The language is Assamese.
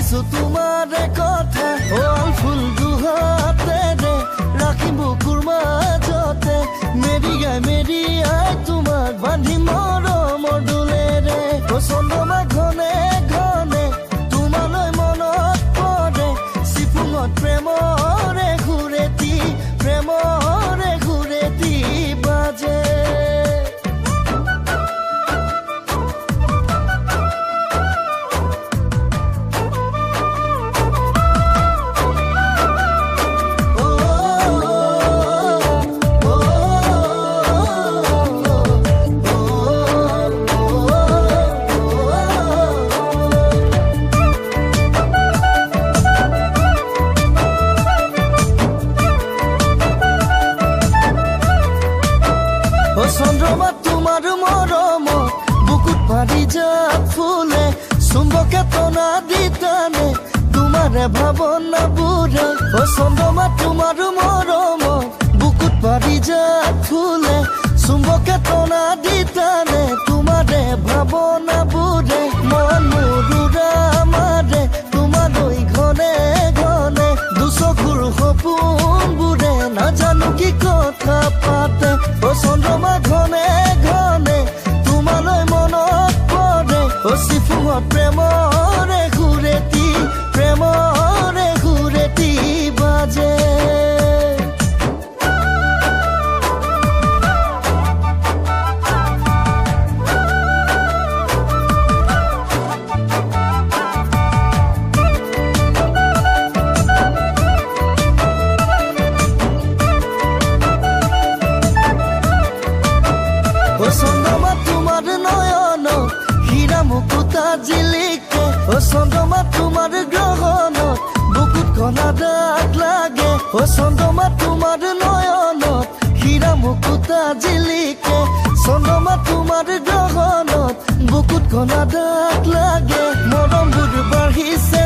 লিখিছো তোমাৰে কথা অল ফুল দুহাতেৰে ৰাখি বুকুৰ মাজতে মেৰিয়াই তোমাক বান্ধি মৰমৰ দোলেৰে চন্দ্ৰমা ঘনে ঘনে তোমালৈ মনত পৰে চিফুঙত প্ৰেমৰে ঘূৰেতি বাজে চন্দ্ৰমা তোমাৰ মৰমত বুকুত পাৰিজাত ফুলে চুম্বকে টনা দিতানে তোমাৰে ভাৱনাবোৰে চন্দ্ৰমা তোমাৰ মৰমত বুকুত পাৰিজাত ফুলে চুম্বকে টনা দিতানে তোমাৰে ভাৱনাবোৰে মন মোৰুৰা মাৰে তোমালৈ ঘনে ঘনে দুচকুৰ সপোনবোৰে নাজানো কি কথা পাতে চন্দ্ৰমা ঘনে ঘনে তোমালৈ মনত পৰে চিফুঙত প্ৰেমৰে ঘূৰেতি বাজে চন্দ্ৰমা তোমাৰ নয়ন হীৰা মুকুতা জিলিকে চন্দ্ৰমা তোমাৰ গ্ৰহণত বুকুত কণা দাগ লাগে চন্দ্ৰমা তোমাৰ নয়নত হীৰা মুকুতা জিলিকে চন্দ্ৰমা তোমাৰ গ্ৰহণত বুকুত কণা দাগ লাগে মৰমবোৰ বাঢ়িছে